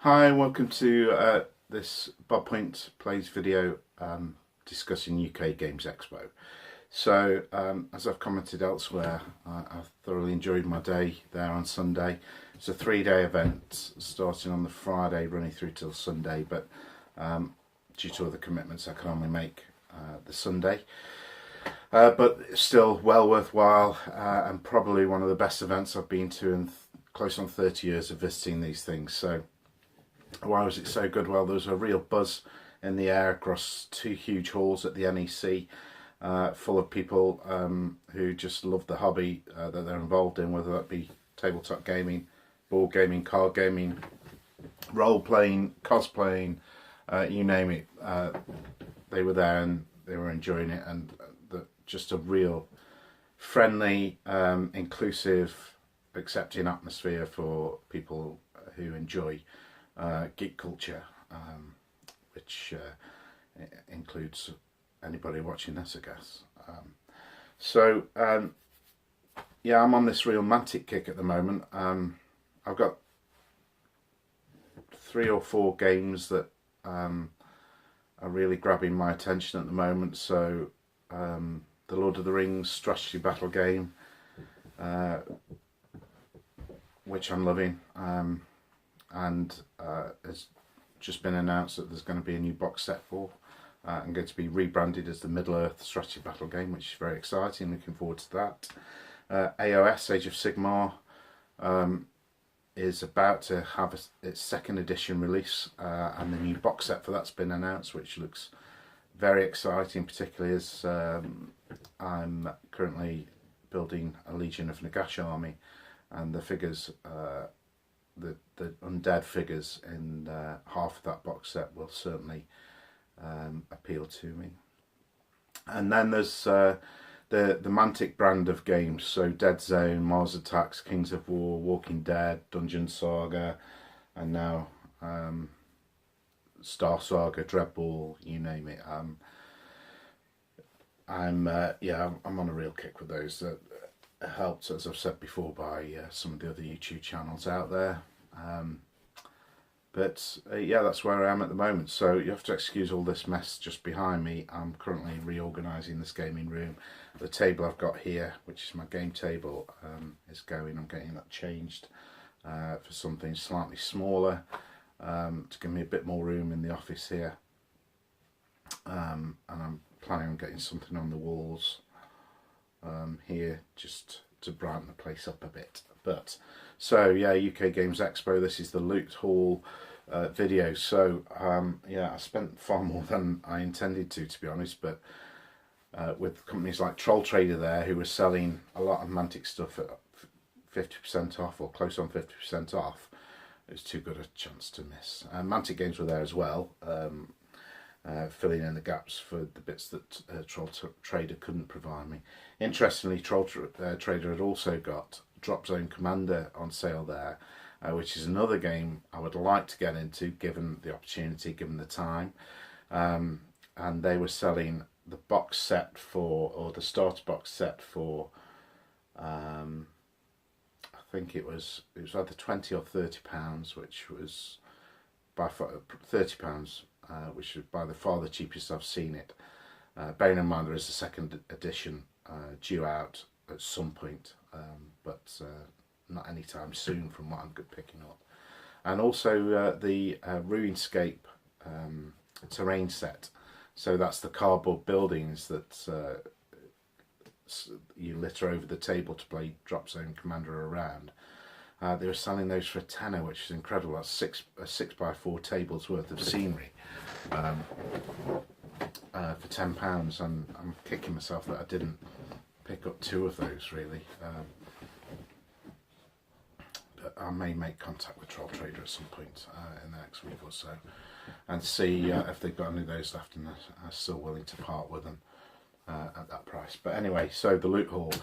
Hi, welcome to this Bob Point Plays video discussing UK Games Expo. So, as I've commented elsewhere, I've thoroughly enjoyed my day there on Sunday. It's a 3-day event starting on the Friday, running through till Sunday, but due to other commitments I can only make the Sunday. But still well worthwhile and probably one of the best events I've been to in close on 30 years of visiting these things. So why was it so good? Well, there was a real buzz in the air across two huge halls at the NEC, full of people who just love the hobby that they're involved in, whether that be tabletop gaming, board gaming, card gaming, role playing, cosplaying, you name it. They were there and they were enjoying it, and just a real friendly, inclusive, accepting atmosphere for people who enjoy geek culture, which includes anybody watching this, I guess. Yeah, I'm on this real Mantic kick at the moment. I've got 3 or 4 games that are really grabbing my attention at the moment. So the Lord of the Rings strategy battle game, which I'm loving, and it's just been announced that there's going to be a new box set for and going to be rebranded as the Middle-earth strategy battle game, which is very exciting. Looking forward to that. AOS Age of Sigmar is about to have its 2nd edition release, and the new box set for that's been announced, which looks very exciting, particularly as I'm currently building a Legion of Nagash army, and the figures, the undead figures in half of that box set will certainly appeal to me. And then there's the Mantic brand of games, so Dead Zone, Mars Attacks, Kings of War, Walking Dead, Dungeon Saga, and now Star Saga, Dreadball, you name it. I'm on a real kick with those. That helped, as I've said before, by some of the other YouTube channels out there. Yeah, that's where I am at the moment. So you have to excuse all this mess just behind me. I'm currently reorganising this gaming room. The table I've got here, which is my game table, is going. I'm getting that changed for something slightly smaller, to give me a bit more room in the office here. And I'm planning on getting something on the walls here just to brighten the place up a bit. But so yeah, UK Games Expo, this is the Loot Hall video. So yeah, I spent far more than I intended to be honest, but with companies like Troll Trader there, who were selling a lot of Mantic stuff at 50% off or close on 50% off, it was too good a chance to miss. Mantic Games were there as well, filling in the gaps for the bits that Troll Trader couldn't provide me. Interestingly, Troll Trader had also got Drop Zone Commander on sale there, which is another game I would like to get into given the opportunity, given the time. And they were selling the box set for, or the starter box set for, I think it was either £20 or £30, which was by far £30, which is by far the cheapest I've seen it. Bearing in mind there is a 2nd edition due out at some point, but not anytime soon from what I'm picking up. And also the Ruinscape terrain set. So that's the cardboard buildings that you litter over the table to play Drop Zone Commander around. They were selling those for a tenner, which is incredible. That's a 6x4 tables worth of scenery for £10, and I'm kicking myself that I didn't pick up 2 of those really. But I may make contact with Troll Trader at some point in the next week or so and see if they've got any of those left and are still willing to part with them at that price. But anyway, so the Loot Hall,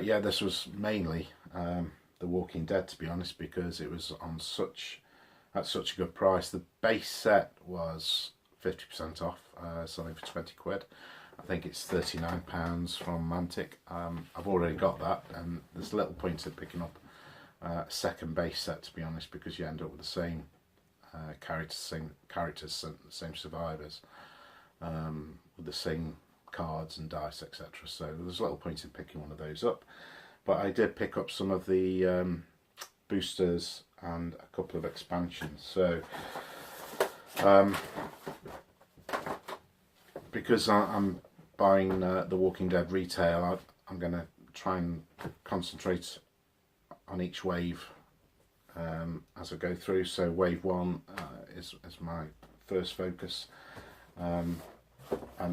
yeah, this was mainly The Walking Dead, to be honest, because it was on at such a good price. The base set was 50% off, selling for 20 quid. I think it's £39 from Mantic. I've already got that, and there's little point in picking up a 2nd base set, to be honest, because you end up with the same characters, same survivors, with the same cards and dice, etc. So there's a little point in picking one of those up. But I did pick up some of the boosters and a couple of expansions. So because I'm buying The Walking Dead retail, I'm going to try and concentrate on each wave as I go through. So wave 1 is my first focus, and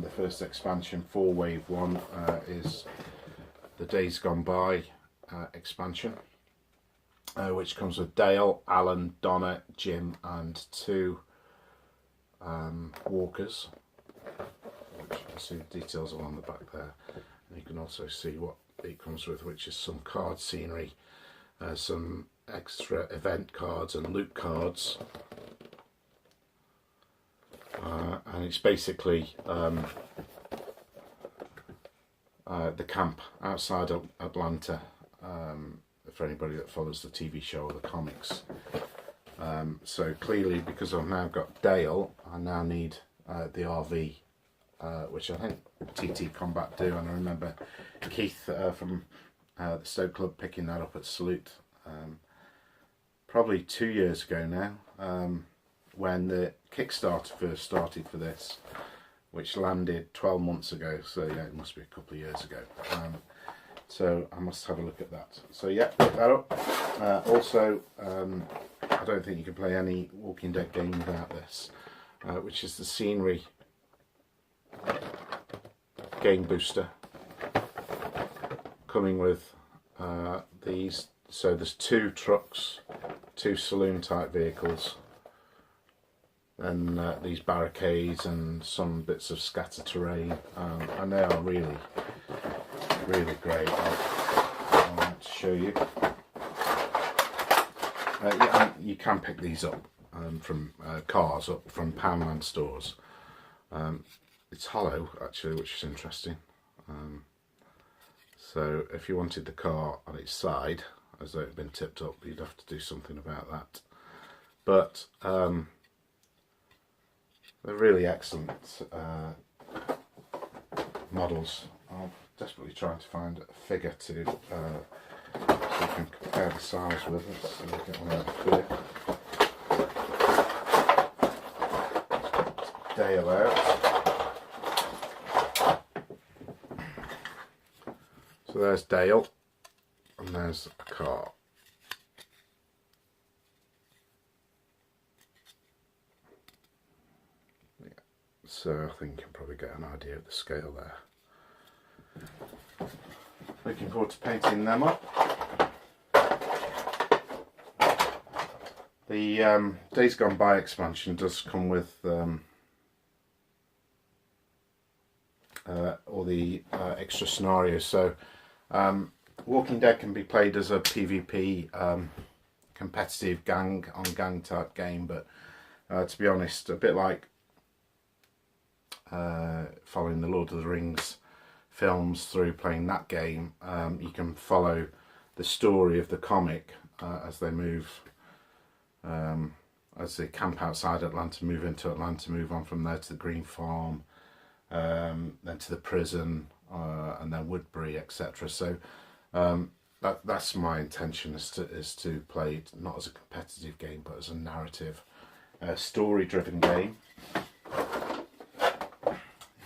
the first expansion for wave 1 is the Days Gone By expansion, which comes with Dale, Alan, Donna, Jim and 2 walkers, which you can see the details along the back there. And you can also see what it comes with, which is some card scenery, some extra event cards and loot cards, and it's basically the camp outside of Atlanta, for anybody that follows the TV show or the comics. So clearly, because I've now got Dale, I now need the RV, which I think TT Combat do, and I remember Keith from the Stoke Club picking that up at Salute probably 2 years ago now, when the Kickstarter first started for this, which landed 12 months ago, so yeah, it must be a couple of years ago. So I must have a look at that. So yeah, pick that up. Also, I don't think you can play any Walking Dead game without this, which is the scenery game booster, coming with these. So there's 2 trucks, 2 saloon type vehicles, and these barricades and some bits of scatter terrain, and they are really great. I'll want to show you. Yeah, you can pick these up from cars, up from Poundland stores. It's hollow actually, which is interesting. So if you wanted the car on its side, as though it had been tipped up, you'd have to do something about that. But they're really excellent models. I'm desperately trying to find a figure to so you can compare the size with. Let's see if we get one over here. Dale out. So there's Dale, and there's a car. Yeah. So I think you can probably get an idea of the scale there. Looking forward to painting them up. The Days Gone By expansion does come with all the extra scenarios. So Walking Dead can be played as a PvP competitive gang on gang type game, but to be honest, a bit like following the Lord of the Rings films through playing that game, you can follow the story of the comic as they move, as they camp outside Atlanta, move into Atlanta, move on from there to the Green Farm, then to the prison, and then Woodbury, etc. So that's my intention, is to play it not as a competitive game but as a narrative, story-driven game.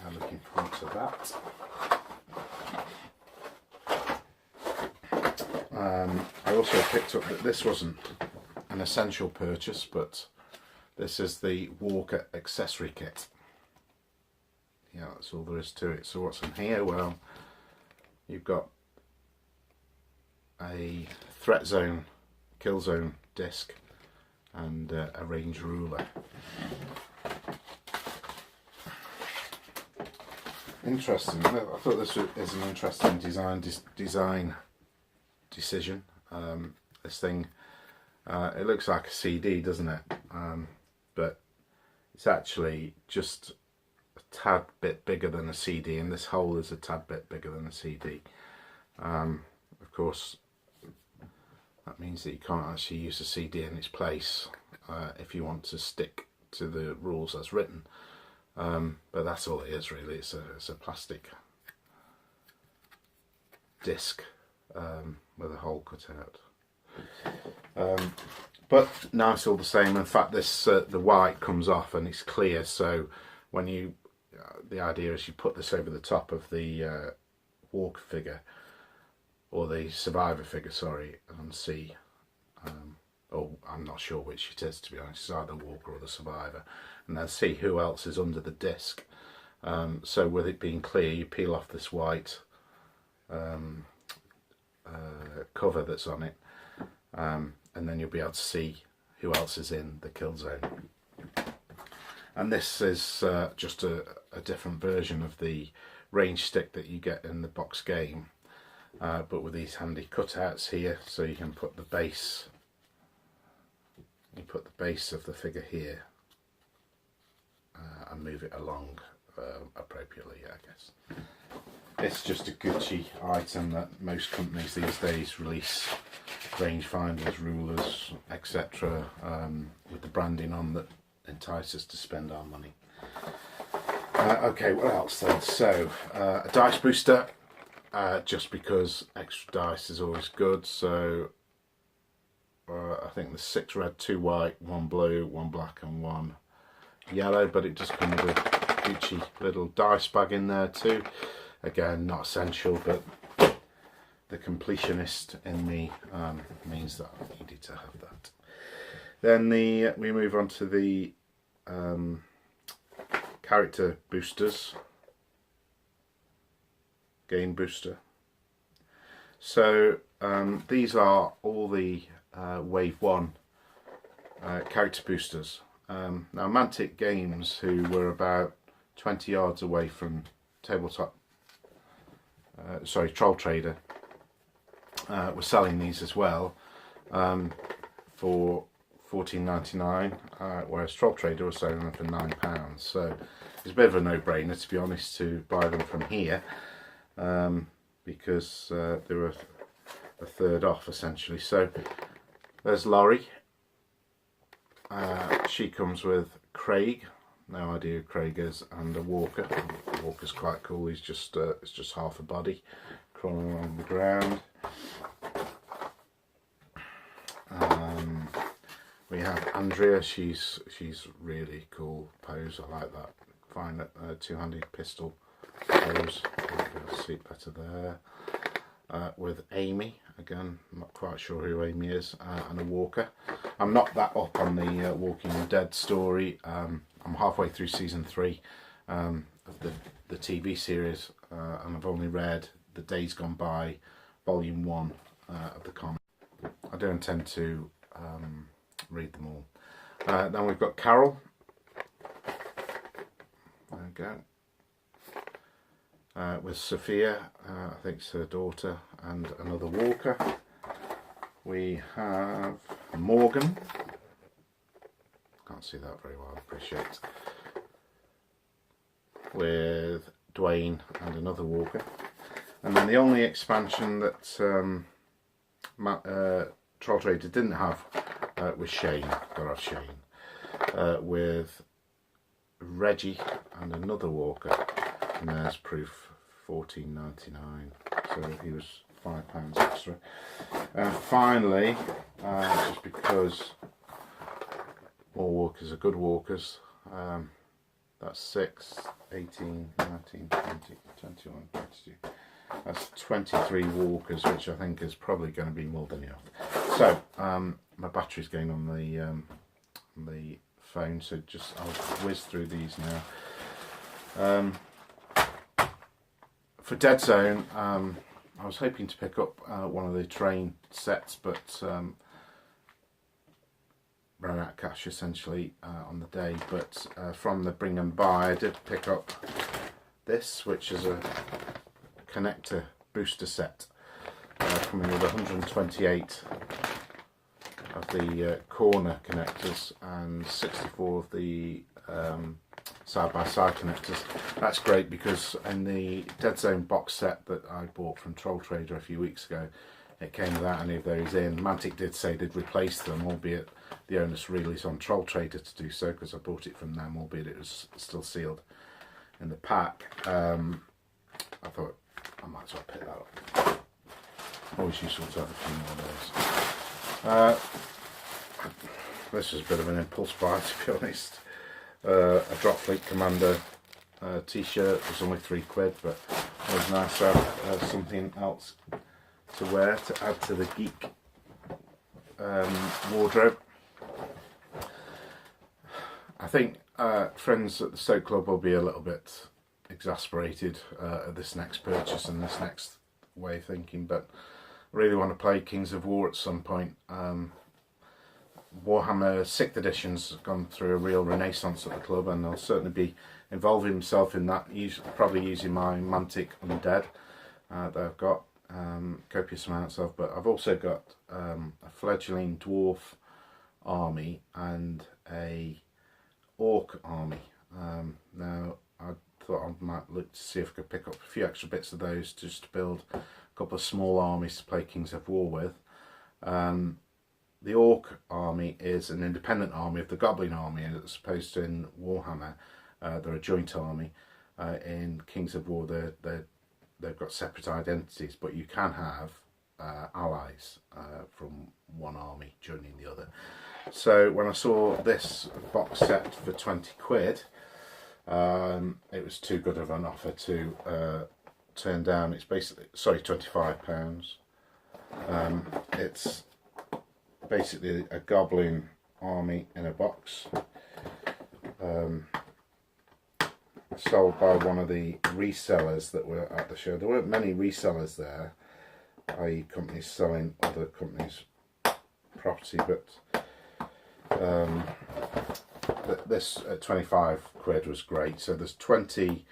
I'm looking forward to that. I also picked up that this wasn't an essential purchase, but this is the Walker accessory kit. Yeah, that's all there is to it. So what's in here? Well, you've got a threat zone, kill zone disc, and a range ruler. Interesting. I thought this is an interesting design decision. This thing, it looks like a CD, doesn't it? But it's actually just a tad bit bigger than a CD, and this hole is a tad bit bigger than a CD. Of course, that means that you can't actually use a CD in its place. if you want to stick to the rules as written. But that's all it is really. It's a plastic disc with a hole cut out. But nice all the same. In fact, this the white comes off and it's clear. So when you, the idea is you put this over the top of the walker figure, or the survivor figure, sorry, and see. Oh, I'm not sure which it is, to be honest. It's either walker or the survivor, and then see who else is under the disc. So with it being clear, you peel off this white cover that's on it, and then you'll be able to see who else is in the kill zone. And this is just a different version of the range stick that you get in the box game, but with these handy cutouts here, so you can put the base. You put the base of the figure here and move it along appropriately, I guess. It's just a Gucci item that most companies these days release rangefinders, rulers, etc. With the branding on that entice us to spend our money. Okay, what else then? So, a dice booster, just because extra dice is always good. So, I think there's 6 red, 2 white, 1 blue, 1 black and 1 yellow, but it does come with a Gucci little dice bag in there too. Again, not essential, but the completionist in me means that I needed to have that. Then we move on to the character boosters, game booster. So these are all the Wave 1 character boosters. Now Mantic Games, who were about 20 yards away from tabletop, Troll Trader, were selling these as well for $14.99, whereas Troll Trader was selling them for £9. So it's a bit of a no-brainer, to be honest, to buy them from here, because they were a third off essentially. So there's Laurie. She comes with Craig. No idea who Craig is, and a Walker. Walker's quite cool. He's just it's just half a body crawling along the ground. We have Andrea. She's really cool pose. I like that. Find that two-handed pistol pose. You'll see it better there. With Amy. Again, I'm not quite sure who Amy is, and a Walker. I'm not that up on the Walking Dead story. I'm halfway through season 3 of the TV series, and I've only read The Days Gone By, volume 1 of the comic. I do intend to read them all. Then we've got Carol. There we go. With Sophia, I think it's her daughter, and another Walker. We have Morgan. Can't see that very well, I appreciate. With Dwayne and another Walker. And then the only expansion that Troll Trader didn't have was Shane. Got to have Shane. With Reggie and another Walker. And there's proof, $14.99. So he was £5 extra. And finally, just because all walkers are good walkers, that's 6, 18, 19, 20, 21, 22. That's 23 walkers, which I think is probably going to be more than enough. So my battery's going on the phone, so just I'll whiz through these now. For Dead Zone, I was hoping to pick up one of the train sets, but ran out of cash essentially on the day. But from the Bring and Buy, I did pick up this, which is a connector booster set, coming with 128 of the corner connectors and 64 of the side-by-side connectors. That's great because in the Dead Zone box set that I bought from Troll Trader a few weeks ago, it came without any of those in. Mantic did say they'd replace them, albeit the onus really is on Troll Trader to do so, because I bought it from them, albeit it was still sealed in the pack. I thought I might as well pick that up. Always useful to have a few more of those. This was a bit of an impulse buy, to be honest. A Drop Fleet Commander t-shirt was only £3, but it was nice to have something else to wear to add to the geek wardrobe. I think friends at the Stoke Club will be a little bit exasperated at this next purchase and this next way of thinking, but I really want to play Kings of War at some point. Warhammer 6th edition's gone through a real renaissance at the club, and I'll certainly be involving himself in that, probably using my Mantic Undead that I've got copious amounts of, but I've also got a fledgling dwarf army and a orc army. Now I thought I might look to see if I could pick up a few extra bits of those just to build a couple of small armies to play Kings of War with. The Orc army is an independent army of the Goblin army, as opposed to in Warhammer they're a joint army. In Kings of War they've got separate identities, but you can have allies from one army joining the other. So when I saw this box set for £20, it was too good of an offer to turn down. It's basically, sorry, £25. It's basically a Goblin army in a box, sold by one of the resellers that were at the show. There weren't many resellers there, i.e. companies selling other companies' property, but this at £25 was great. So there's 20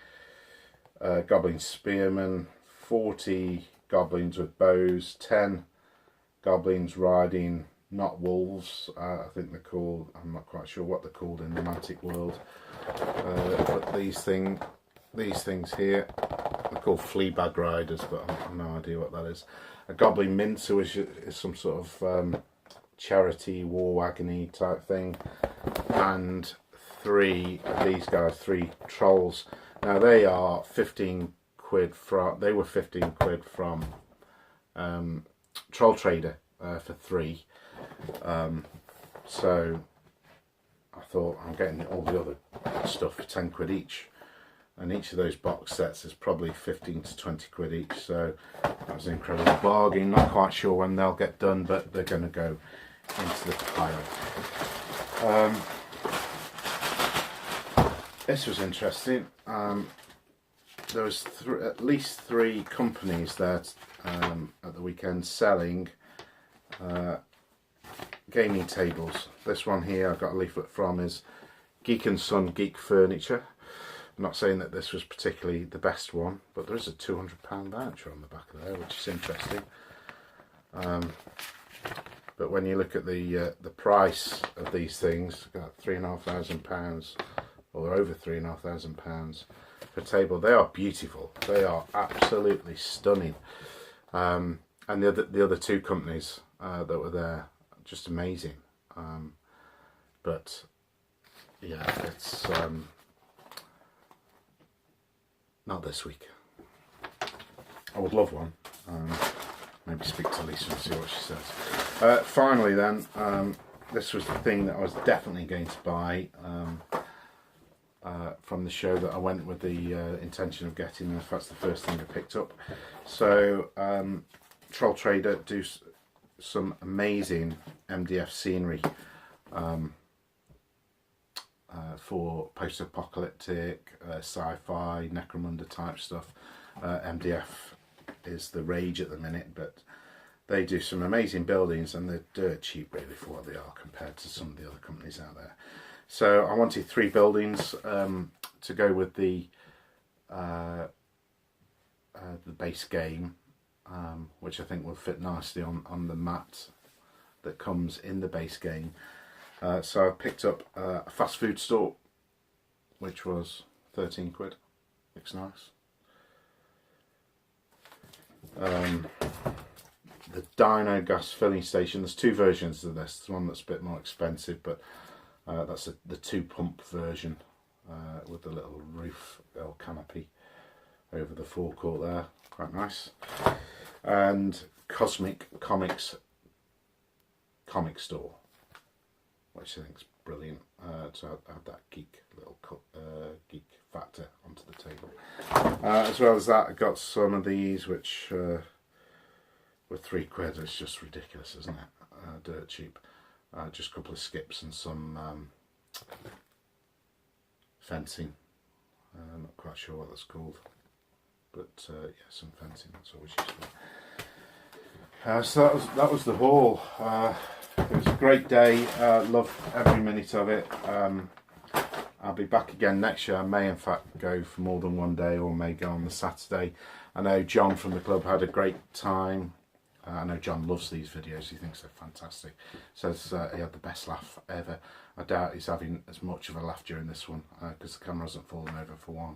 Goblin Spearmen, 40 Goblins with bows, 10 Goblins riding not wolves, I think they're called, I'm not quite sure what they're called in the Mantic world, but these things here, they're called Fleabag Riders, but I've no idea what that is. A Goblin Mincer, which is some sort of charity war wagony type thing, and 3 of these guys, 3 trolls. Now they are £15 from, they were £15 from Troll Trader for 3. So I thought I'm getting all the other stuff for £10 each, and each of those box sets is probably 15 to 20 quid each, so that was an incredible bargain. Not quite sure when they'll get done, but they're going to go into the pile. This was interesting. There was at least 3 companies there at the weekend selling gaming tables. This one here I got a leaflet from is Geek and Son Geek Furniture. I'm not saying that this was particularly the best one, but there is a £200 voucher on the back of there, which is interesting. But when you look at the price of these things, got £3,500 or over £3,500 per table. They are beautiful. They are absolutely stunning. And the other 2 companies that were there, just amazing. But yeah, it's not this week. I would love one. Maybe speak to Lisa and see what she says. Finally then, this was the thing that I was definitely going to buy from the show that I went with the intention of getting, and that's the first thing I picked up. So Troll Trader do some amazing MDF scenery for post-apocalyptic, sci-fi, Necromunda type stuff. MDF is the rage at the minute, but they do some amazing buildings, and they're dirt cheap really for what they are compared to some of the other companies out there. So I wanted 3 buildings to go with the base game, which I think will fit nicely on the mat that comes in the base game. So I picked up a fast food store, which was £13. Looks nice. the Dyno gas filling station. There's two versions of this. There's one that's a bit more expensive, but that's the 2-pump version with the little roof or canopy over the forecourt there. Quite nice. And Cosmic Comics comic store, which I think is brilliant. So add that geek little geek factor onto the table. As well as that, I got some of these which were £3. It's just ridiculous, isn't it? Dirt cheap. Just a couple of skips and some fencing. Not quite sure what that's called, but yeah, some fencing. That's always useful. So that was the haul. It was a great day. Loved every minute of it. I'll be back again next year. I may in fact go for more than one day, or may go on the Saturday. I know John from the club had a great time. I know John loves these videos. He thinks they're fantastic. Says he had the best laugh ever. I doubt he's having as much of a laugh during this one because the camera hasn't fallen over for one.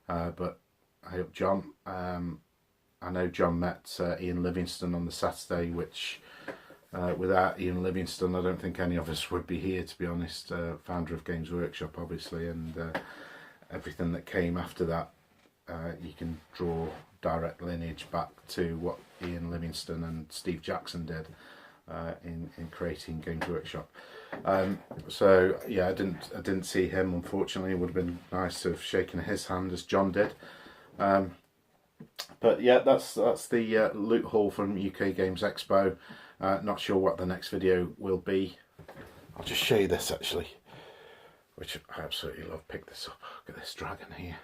But I hope John. I know John met Ian Livingston on the Saturday, which without Ian Livingston I don't think any of us would be here, to be honest. Founder of Games Workshop obviously, and everything that came after that, you can draw direct lineage back to what Ian Livingston and Steve Jackson did in creating Games Workshop. So yeah, I didn't see him, unfortunately. It would have been nice to have shaken his hand as John did. But yeah, that's the loot haul from UK Games Expo. Not sure what the next video will be. I'll just show you this actually, which I absolutely love. Pick this up. Look at this dragon here.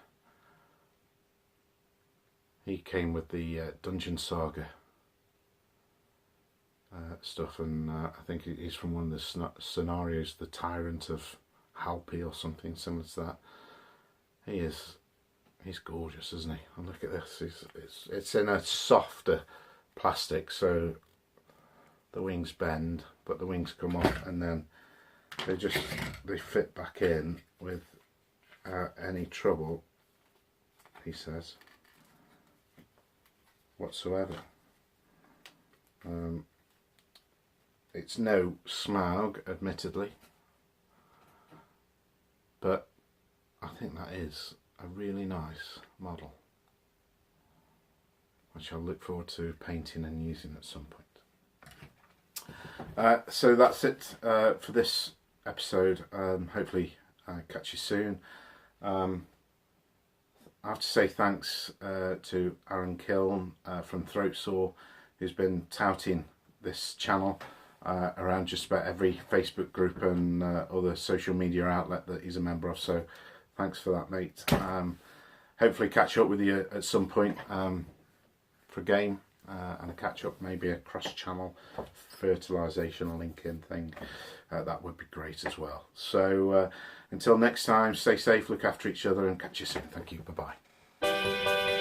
He came with the Dungeon Saga stuff, and I think he's from one of the scenarios, the Tyrant of Halpy or something similar to that. He's gorgeous, isn't he? And look at this. It's in a softer plastic, so the wings bend, but the wings come off, and then they fit back in without any trouble, he says, whatsoever. It's no Smaug, admittedly, but I think that is a really nice model, which I'll look forward to painting and using at some point. So that's it for this episode. Hopefully catch you soon. I have to say thanks to Aaron Kiln from Throat Sore, who's been touting this channel around just about every Facebook group and other social media outlet that he's a member of. So thanks for that, mate. Hopefully catch up with you at some point for a game and a catch up, maybe a cross-channel fertilisation link-in thing. That would be great as well. So until next time, stay safe, look after each other, and catch you soon. Thank you. Bye-bye.